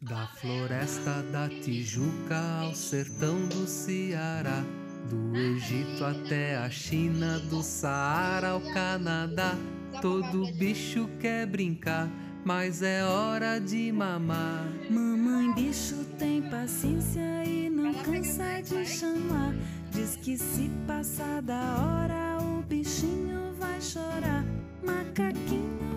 Da floresta da Tijuca ao sertão do Ceará, do Egito até a China, do Saara ao Canadá, todo bicho quer brincar, mas é hora de mamar. Mamãe bicho tem paciência e não cansa de chamar. Diz que se passar da hora o bichinho vai chorar. Macaquinho